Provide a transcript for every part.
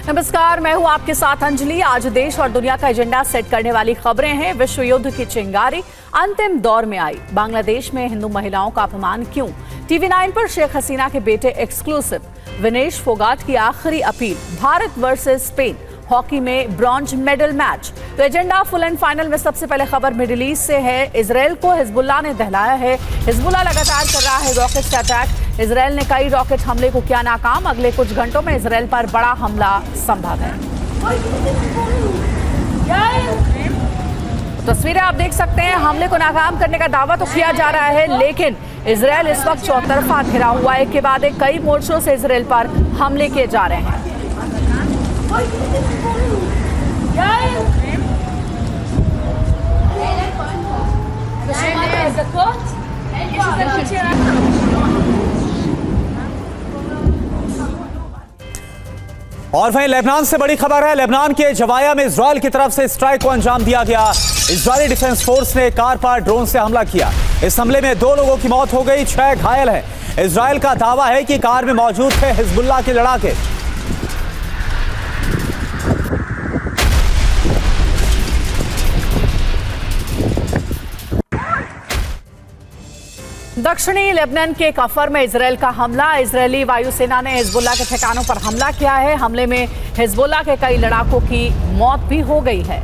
नमस्कार, मैं हूं आपके साथ अंजलि। आज देश और दुनिया का एजेंडा सेट करने वाली खबरें हैं। विश्व युद्ध की चिंगारी अंतिम दौर में आई। बांग्लादेश में हिंदू महिलाओं का अपमान क्यों? TV9 पर शेख हसीना के बेटे एक्सक्लूसिव। विनेश फोगाट की आखिरी appeal. Bharat versus Spain hockey में ब्रॉन्ज मेडल मैच। तो एजेंडा फुल एंड फाइनल में सबसे पहले खबर मिडिल ईस्ट से है। इजरायल को हिजबुल्लाह ने दहलाया है। हिजबुल्लाह लगातार कर रहा है रॉकेट से अटैक। इजरायल ने कई रॉकेट हमले को किया नाकाम। अगले कुछ घंटों में इजरायल पर बड़ा हमला संभव है। तस्वीरें आप देख सकते हैं। हमले को नाकाम करने का दावा तो किया जा रहा है, लेकिन इजरायल इस वक्त चौतरफा घिरा हुआ है। एक के बाद एक कई मोर्चों से इजरायल पर हमले किए जा रहे हैं। और वहीं लेबनान से बड़ी खबर है। लेबनान के जवाया में इजरायल की तरफ से स्ट्राइक को अंजाम दिया गया। इजरायली डिफेंस फोर्स ने कार पर ड्रोन से हमला किया। इस हमले में 2 लोगों की मौत हो गई, 6 घायल हैं। इजरायल का दावा है कि कार में मौजूद थे हिजबुल्लाह के लड़ाके। दक्षिणी लेबनान के कफर में इजरायल का हमला। इजरायली वायुसेना ने हिजबुल्लाह के ठिकानों पर हमला किया है। हमले में हिजबुल्लाह के कई लड़ाकों की मौत भी हो गई है।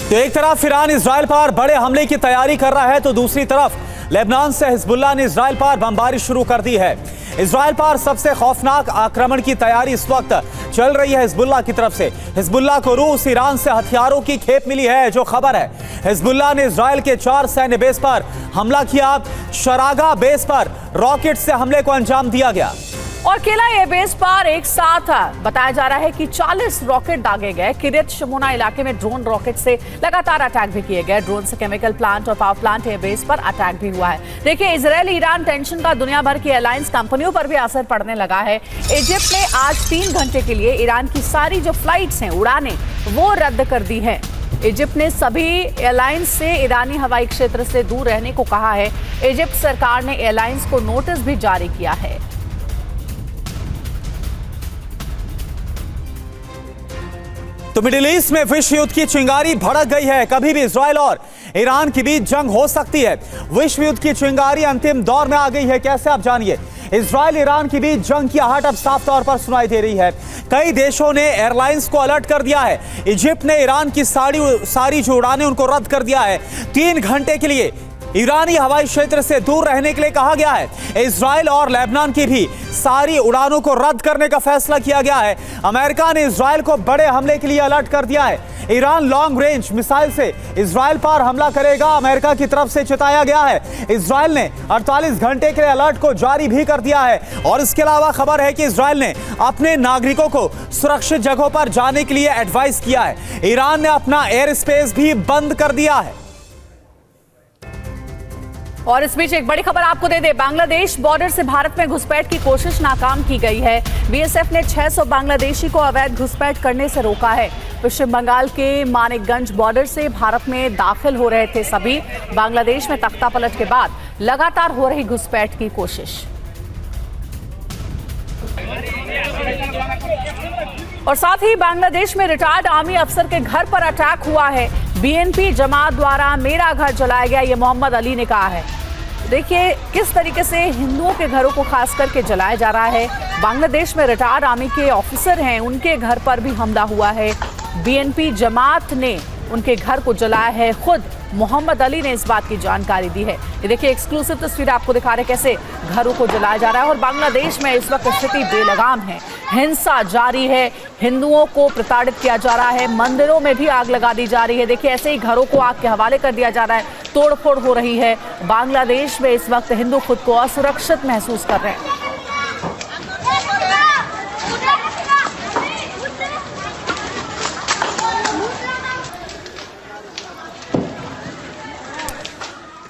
तो एक तरफ ईरान इजरायल पर बड़े हमले की तैयारी कर रहा है, तो दूसरी तरफ लेबनान से हिजबुल्लाह ने इजरायल पर बमबारी शुरू कर दी है। इजरायल पर सबसे खौफनाक आक्रमण की तैयारी इस वक्त चल रही है हिजबुल्लाह की तरफ से। हिजबुल्लाह को रूस ईरान से हथियारों की खेप मिली है। जो खबर है, हिजबुल्लाह ने इजरायल के 4 सैन्य बेस पर हमला किया। शरागा बेस पर रॉकेट से हमले को अंजाम दिया गया। और केला ये बेस पर एक साथ बताया जा रहा है कि 40 रॉकेट दागे गए। किरियत शमोना इलाके में ड्रोन रॉकेट से लगातार अटैक भी किए गए। ड्रोन से केमिकल प्लांट और पावर प्लांट ये बेस पर अटैक भी हुआ है। देखिए, इजरायल ईरान टेंशन का दुनिया भर की एलायंस कंपनियों पर भी असर पड़ने लगा है। इजिप्ट ने आज 3 घंटे के लिए ईरान की सारी जो फ्लाइट्स हैं, उड़ानें, वो रद्द कर दी है। इजिप्ट ने सभी एयरलाइंस से ईरानी हवाई क्षेत्र से दूर रहने को कहा है। इजिप्ट सरकार ने एयरलाइंस को नोटिस भी जारी किया है। तो मिडिल ईस्ट में विश्व युद्ध की चिंगारी भड़क गई है। कभी भी इजरायल और ईरान के बीच जंग हो सकती है। विश्व युद्ध की चिंगारी अंतिम दौर में आ गई है। कैसे, आप जानिए। इजरायल ईरान के बीच जंग की आहट अब साफ तौर पर सुनाई दे रही है। कई देशों ने एयरलाइंस को अलर्ट कर दिया है। इजिप्ट ने ईरान की सारी जो उड़ानें उनको रद्द कर दिया है। 3 घंटे के लिए ईरानी हवाई क्षेत्र से दूर रहने के लिए कहा गया है। इजरायल और लेबनान की भी सारी उड़ानों को रद्द करने का फैसला किया गया है। अमेरिका ने इजरायल को बड़े हमले के लिए अलर्ट कर दिया है। ईरान लॉन्ग रेंज मिसाइल से इजरायल पर हमला करेगा, अमेरिका की तरफ से चेताया गया है। इजरायल ने 48 घंटे के लिए अलर्ट को जारी भी कर दिया है। और इसके अलावा खबर है कि इजरायल ने अपने नागरिकों को सुरक्षित जगहों पर जाने के लिए एडवाइस किया है। ईरान ने अपना एयर स्पेस भी बंद कर दिया है। और इस बीच एक बड़ी खबर आपको दे दे। बांग्लादेश बॉर्डर से भारत में घुसपैठ की कोशिश नाकाम की गई है। बीएसएफ ने 600 बांग्लादेशी को अवैध घुसपैठ करने से रोका है। पश्चिम बंगाल के मानिकगंज बॉर्डर से भारत में दाखिल हो रहे थे सभी। बांग्लादेश में तख्तापलट के बाद लगातार हो रही घुसपैठ की कोशिश। और साथ ही बांग्लादेश में रिटायर्ड आर्मी अफसर के घर पर अटैक हुआ है। बीएनपी जमात द्वारा मेरा घर जलाया गया, ये मोहम्मद अली ने कहा है। देखिए किस तरीके से हिंदुओं के घरों को खास करके जलाया जा रहा है। बांग्लादेश में रिटायर्ड आर्मी के ऑफिसर हैं, उनके घर पर भी हमला हुआ है। बीएनपी जमात ने उनके घर को जलाया है। खुद मोहम्मद अली ने इस बात की जानकारी दी है। ये देखिए एक्सक्लूसिव तस्वीर आपको दिखा रहे कैसे घरों को जलाया जा रहा है। और बांग्लादेश में इस वक्त स्थिति बेलगाम है। हिंसा जारी है। हिंदुओं को प्रताड़ित किया जा रहा है। मंदिरों में भी आग लगा दी जा रही है। देखिए ऐसे ही घरों को आग के हवाले कर दिया जा रहा है। तोड़फोड़ हो रही है। बांग्लादेश में इस वक्त हिंदू खुद को असुरक्षित महसूस कर रहे हैं।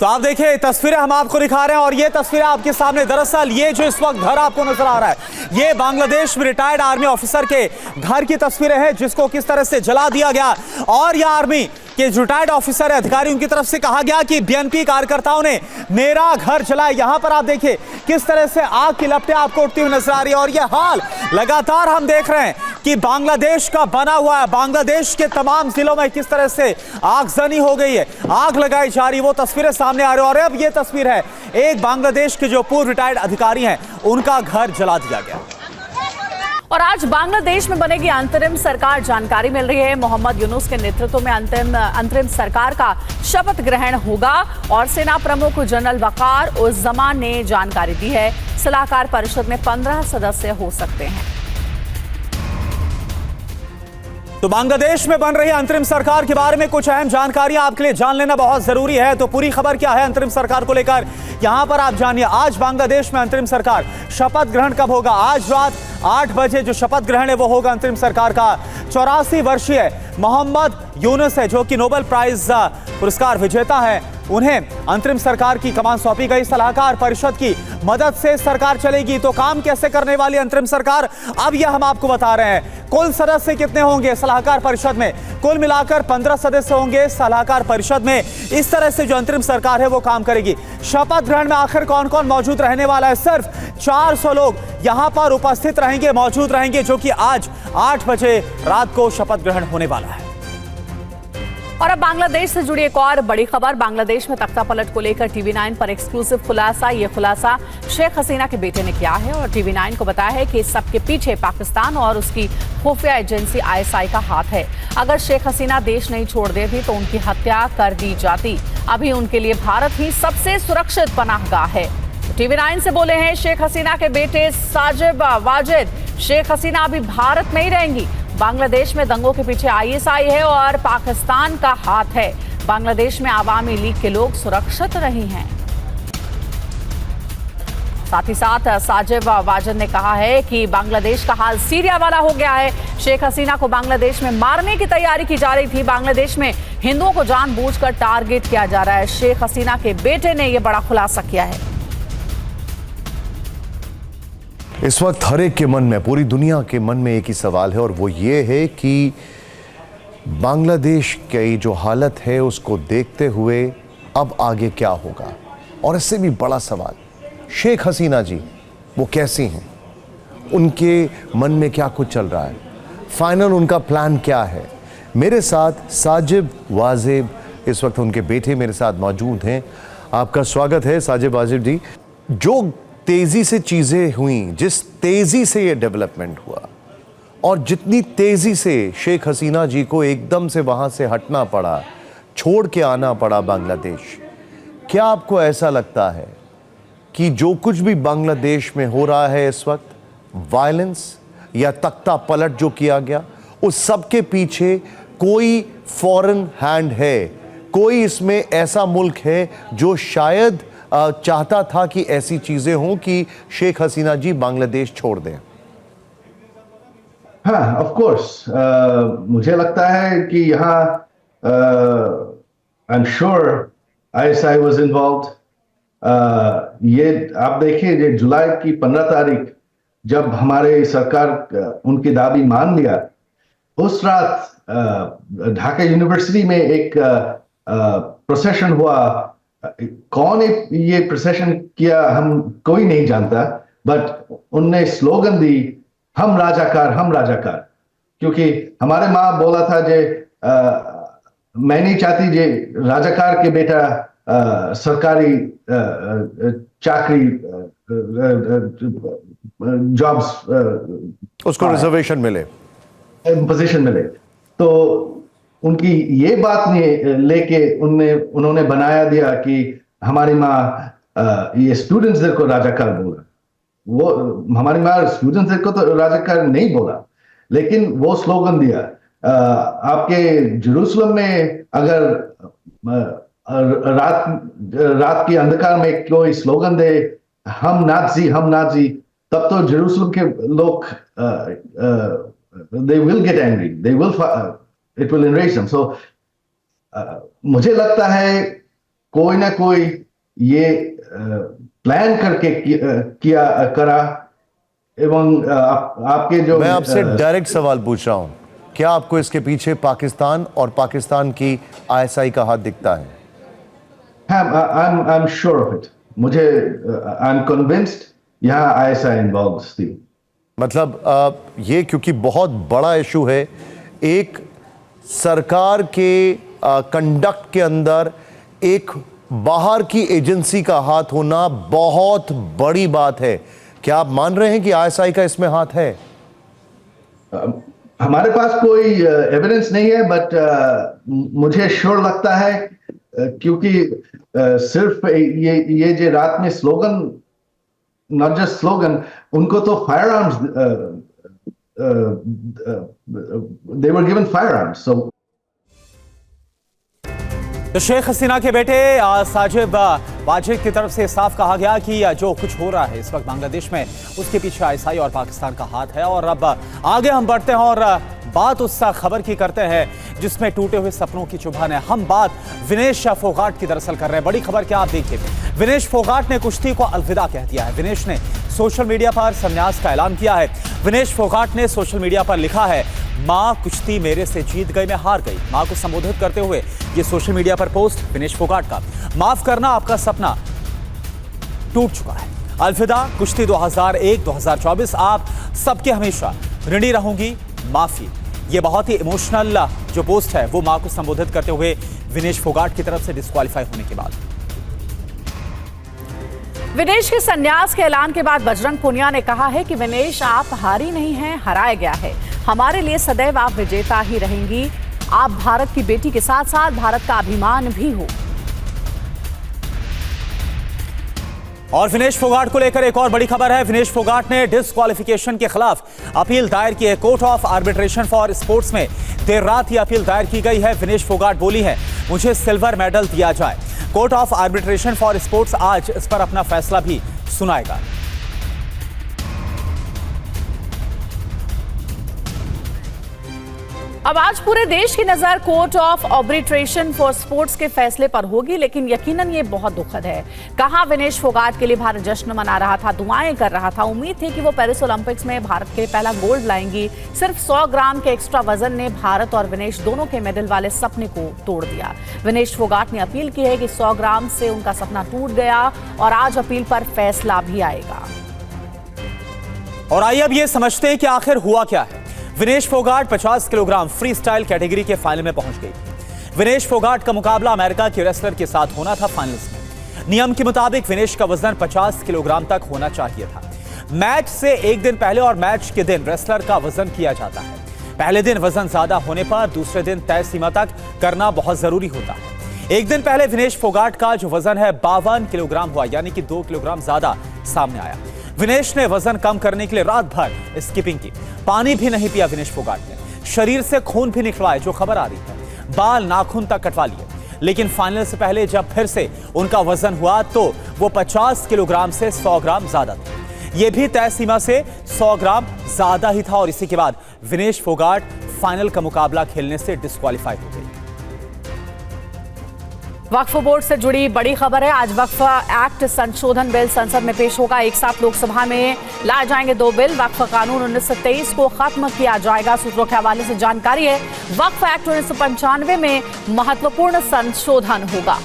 तो आप देखिए तस्वीरें हम आपको दिखा रहे हैं और ये तस्वीरें आपके सामने, दरअसल ये जो इस वक्त घर आपको नजर आ रहा है, ये बांग्लादेश में रिटायर्ड आर्मी ऑफिसर के घर की तस्वीरें हैं जिसको किस तरह से जला दिया गया। और यह आर्मी के जो रिटायर्ड ऑफिसर है, अधिकारी, उनकी तरफ से कहा गया कि बीएनपी कार्यकर्ताओं ने मेरा घर जलाया। यहां पर आप देखिए किस तरह से आग की लपटें आपको उठती हुई नजर आ रही है। और यह हाल लगातार हम देख रहे हैं कि बांग्लादेश का बना हुआ है। बांग्लादेश के तमाम जिलों में किस तरह से आगजनी हो गई है, आग लगाई जा रही है, वो तस्वीरें सामने आ रही है। और अब ये तस्वीर है एक बांग्लादेश के जो पूर्व रिटायर्ड अधिकारी हैं, उनका घर जला दिया गया। और आज बांग्लादेश में बनेगी अंतरिम सरकार, जानकारी मिल रही है। मोहम्मद यूनुस के नेतृत्व में अंतरिम सरकार का शपथ ग्रहण होगा और सेना प्रमुख जनरल वकार उस जमान ने जानकारी दी है। सलाहकार परिषद में 15 सदस्य हो सकते हैं। तो बांग्लादेश में बन रही अंतरिम सरकार के बारे में कुछ अहम जानकारियां आपके लिए जान लेना बहुत जरूरी है। तो पूरी खबर क्या है अंतरिम सरकार को लेकर, यहां पर आप जानिए। आज बांग्लादेश में अंतरिम सरकार शपथ ग्रहण कब होगा? आज रात 8 बजे जो शपथ ग्रहण है वो होगा अंतरिम सरकार का। 84 वर्षीय मोहम्मद यूनुस है जो कि नोबेल प्राइज पुरस्कार विजेता है, उन्हें अंतरिम सरकार की कमान सौंपी गई। सलाहकार परिषद की मदद से सरकार चलेगी। तो काम कैसे करने वाली अंतरिम सरकार, अब यह हम आपको बता रहे हैं। कुल सदस्य कितने होंगे सलाहकार परिषद में? कुल मिलाकर 15 सदस्य होंगे सलाहकार परिषद में। इस तरह से जो अंतरिम सरकार है वो काम करेगी। शपथ ग्रहण में आखिर कौन कौन मौजूद रहने वाला है? सिर्फ 400 लोग यहां पर उपस्थित रहेंगे, मौजूद रहेंगे, जो कि आज 8 बजे रात को शपथ ग्रहण होने वाला है। और अब बांग्लादेश से जुड़ी एक और बड़ी खबर। बांग्लादेश में तख्ता पलट को लेकर टीवी9 पर एक्सक्लूसिव खुलासा। ये खुलासा शेख हसीना के बेटे ने किया है और टीवी9 को बताया है कि इस सबके पीछे पाकिस्तान और उसकी खुफिया एजेंसी ISI का हाथ है। अगर शेख हसीना देश नहीं छोड़ देती तो उनकी हत्या कर दी जाती। अभी उनके लिए भारत ही सबसे सुरक्षित पनाहगाह है। टीवी9 से बोले हैं शेख हसीना के बेटे साजिब वाजिद। शेख हसीना अभी भारत में ही रहेंगी। बांग्लादेश में दंगों के पीछे ISI है और पाकिस्तान का हाथ है। बांग्लादेश में आवामी लीग के लोग सुरक्षित नहीं हैं। साथ ही साथ साजिब वाजिद ने कहा है कि बांग्लादेश का हाल सीरिया वाला हो गया है। शेख हसीना को बांग्लादेश में मारने की तैयारी की जा रही थी। बांग्लादेश में हिंदुओं को जानबूझकर टारगेट किया जा रहा है। शेख हसीना के बेटे ने यह बड़ा खुलासा किया है। इस वक्त हर एक के मन में, पूरी दुनिया के मन में एक ही सवाल है और वो ये है कि बांग्लादेश की जो हालत है उसको देखते हुए अब आगे क्या होगा। और इससे भी बड़ा सवाल, शेख हसीना जी वो कैसी हैं, उनके मन में क्या कुछ चल रहा है, फाइनल उनका प्लान क्या है। मेरे साथ साजिब वाजिब, इस वक्त उनके बेटे मेरे साथ मौजूद हैं। आपका स्वागत है साजिब वाजिब जी। जो तेजी से चीजें हुई, जिस तेजी से ये डेवलपमेंट हुआ और जितनी तेजी से शेख हसीना जी को एकदम से वहां से हटना पड़ा, छोड़ के आना पड़ा बांग्लादेश, क्या आपको ऐसा लगता है कि जो कुछ भी बांग्लादेश में हो रहा है इस वक्त, वायलेंस या तख्ता पलट जो किया गया, उस सब के पीछे कोई फॉरेन हैंड है? कोई इसमें ऐसा मुल्क है जो शायद चाहता था कि ऐसी चीजें हों कि शेख हसीना जी बांग्लादेश छोड़ दें? हाँ, ऑफ कोर्स मुझे लगता है कि यहाँ I am sure ISI was involved. ये आप देखिए, ये जुलाई की 15 तारीख जब हमारे सरकार उनकी दाबी मान लिया, उस रात ढाका यूनिवर्सिटी में एक प्रोसेशन हुआ। कौन ये प्रोसेशन किया हम कोई नहीं जानता, बट उनने स्लोगन दी, हम राजाकार, हम राजाकार। क्योंकि हमारे माँ बोला था जे मैं नहीं चाहती जे राजाकार के बेटा सरकारी चाकरी जॉब्स उसको रिजर्वेशन मिले, पोजीशन मिले। तो उनकी ये बात ने लेके उन्होंने बनाया दिया कि हमारी माँ ये स्टूडेंट्स को राजाकार बोला। वो हमारी माँ स्टूडेंट्स को तो राजाकार नहीं बोला, लेकिन वो स्लोगन दिया। आपके जेरूसलम में अगर रात की अंधकार में कोई स्लोगन दे हम नाज़ी, हम नाज़ी, तब तो जेरूसलम के लोग they will get angry, they will it will enrage them. So मुझे लगता है कोई ना कोई ये प्लान करके करा एवं आपके जो मैं आपसे डायरेक्ट सवाल पूछ रहा हूं, क्या आपको इसके पीछे पाकिस्तान और पाकिस्तान की आईएसआई का हाथ दिखता है? I am sure of it. मुझे आई एम कन्विंस्ड यहाँ आईएसआई इन्वॉल्व थी। मतलब ये क्योंकि बहुत बड़ा इशू है, एक सरकार के कंडक्ट के अंदर एक बाहर की एजेंसी का हाथ होना बहुत बड़ी बात है। क्या आप मान रहे हैं कि आईएसआई का इसमें हाथ है? हमारे पास कोई एविडेंस नहीं है, बट मुझे श्योर लगता है क्योंकि सिर्फ ये जो रात में स्लोगन, नॉट जस्ट स्लोगन, उनको तो firearms, they were given firearms. So तो शेख हसीना के बेटे साजिद वाजिद की तरफ से साफ कहा गया कि जो कुछ हो रहा है इस वक्त बांग्लादेश में, उसके पीछे आईएसआई और पाकिस्तान का हाथ है। और अब आगे हम बढ़ते हैं और बात उस खबर की करते हैं जिसमें टूटे हुए सपनों की चुभन है। हम बात विनेश फोगाट की दरअसल कर रहे हैं। बड़ी खबर क्या, आप देखिए, विनेश फोगाट ने कुश्ती को अलविदा कह दिया है। विनेश ने सोशल मीडिया पर संन्यास का ऐलान किया है। विनेश फोगाट ने सोशल मीडिया पर लिखा है, मां कुश्ती मेरे से जीत गई, मैं हार गई। मां को संबोधित करते हुए ये सोशल मीडिया पर पोस्ट विनेश फोगाट का। माफ करना, आपका सपना टूट चुका है। अलविदा कुश्ती 2001-2024, आप सबके हमेशा ऋणी रहूंगी, माफी। ये बहुत ही इमोशनल जो पोस्ट है वो मां को संबोधित करते हुए विनेश फोगाट की तरफ से डिस्क्वालीफाई होने के बाद। विनेश के संन्यास के ऐलान के बाद बजरंग पुनिया ने कहा है कि विनेश, आप हारी नहीं हैं, हराया गया है। हमारे लिए सदैव आप विजेता ही रहेंगी। आप भारत की बेटी के साथ साथ भारत का अभिमान भी हो। और विनेश फोगाट को लेकर एक और बड़ी खबर है। विनेश फोगाट ने डिस्क्वालिफिकेशन के खिलाफ अपील दायर की है। Court of arbitration for sports में देर रात ये अपील दायर की गई है। विनेश फोगाट बोली है, मुझे सिल्वर मेडल दिया जाए। Court of arbitration for sports आज इस पर अपना फैसला भी सुनाएगा। अब आज पूरे देश की नजर court of arbitration for sports के फैसले पर होगी, लेकिन यकीनन ये बहुत दुखद है। कहां विनेश फोगाट के लिए भारत जश्न मना रहा था, दुआएं कर रहा था। उम्मीद थी कि वो पेरिस ओलंपिक्स में भारत के लिए पहला गोल्ड लाएंगी। सिर्फ 100 ग्राम के एक्स्ट्रा वजन ने भारत और विनेश दोनों के मेडल वाले सपने को तोड़ दिया। विनेश फोगाट ने अपील की है कि 100 ग्राम से उनका सपना टूट गया और आज अपील पर फैसला भी आएगा। और आइए अब ये समझते हैं कि आखिर हुआ क्या है। Vinesh Phogat 50 kilogram free style category के फाइनल में पहुंच गई। विनेश फोगाट का मुकाबला अमेरिका के रेसलर के साथ होना था फाइनल्स में। नियम के मुताबिक विनेश का वजन 50 किलोग्राम तक होना चाहिए था। मैच से एक दिन पहले और मैच के दिन रेसलर का वजन किया जाता है। पहले दिन वजन ज्यादा होने पर दूसरे दिन तय सीमा तक करना बहुत जरूरी होता है। एक दिन पहले विनेश फोगाट का जो वजन है 52 किलोग्राम हुआ, यानी कि 2 किलोग्राम ज्यादा सामने आया। विनेश ने वजन कम करने के लिए रात भर स्किपिंग की, पानी भी नहीं पिया। विनेश फोगाट ने शरीर से खून भी निकलवाया, जो खबर आ रही है, बाल नाखून तक कटवा लिए। लेकिन फाइनल से पहले जब फिर से उनका वजन हुआ तो वो 50 किलोग्राम से 100 ग्राम ज्यादा था। ये भी तय सीमा से 100 ग्राम ज्यादा ही था और इसी के बाद विनेश फोगाट फाइनल का मुकाबला खेलने से डिस्क्वालीफाई हो गई। वक्फ बोर्ड से जुड़ी बड़ी खबर है। आज वक्फ एक्ट संशोधन बिल संसद में पेश होगा। एक साथ लोकसभा में लाए जाएंगे 2 बिल। वक्फ कानून 1923 को खत्म किया जाएगा। सूत्रों के हवाले से जानकारी है, वक्फ एक्ट 1995 में महत्वपूर्ण संशोधन होगा।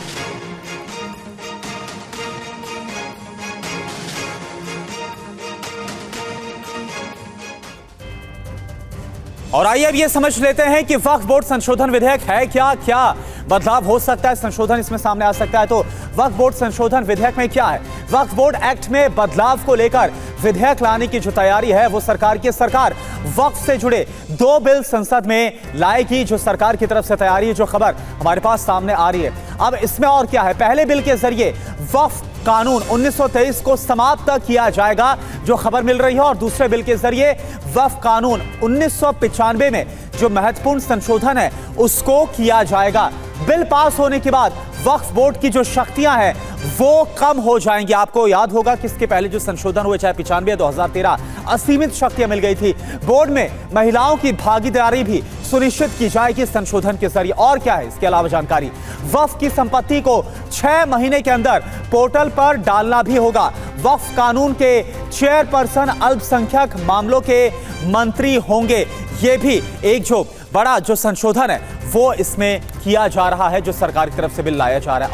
और आइए अब ये समझ लेते हैं कि वक्फ बोर्ड संशोधन विधेयक है क्या, क्या बदलाव हो सकता है, संशोधन इसमें सामने आ सकता है। तो वक्फ बोर्ड संशोधन विधेयक में क्या है? वक्फ बोर्ड एक्ट में बदलाव को लेकर विधेयक लाने की जो तैयारी है वो सरकार की। सरकार वक्फ से जुड़े 2 बिल संसद में लाएगी, जो सरकार की तरफ से तैयारी है, जो खबर हमारे पास सामने आ रही है। अब इसमें और क्या है, पहले बिल के जरिए वक्फ कानून 1923 को समाप्त किया जाएगा, जो खबर मिल रही है, और दूसरे बिल के जरिए वक्फ कानून 1995 में जो महत्वपूर्ण संशोधन है उसको किया जाएगा। बिल पास होने के बाद वक्फ बोर्ड की जो शक्तियां हैं वो कम हो जाएंगी। आपको याद होगा कि इसके पहले जो संशोधन हुए, चाहे 95 या 2013, असीमित शक्तियां मिल गई थी। बोर्ड में महिलाओं की भागीदारी भी सुनिश्चित की जाएगी संशोधन के जरिए। और क्या है इसके अलावा जानकारी, वक्फ की संपत्ति को 6 महीने के अंदर पोर्टल पर डालना भी होगा। वक्फ कानून के चेयरपर्सन अल्पसंख्यक मामलों के मंत्री होंगे। ये भी एक जो बड़ा जो संशोधन है वो इसमें किया जा रहा है, जो सरकार की तरफ से बिल लाया जा रहा है।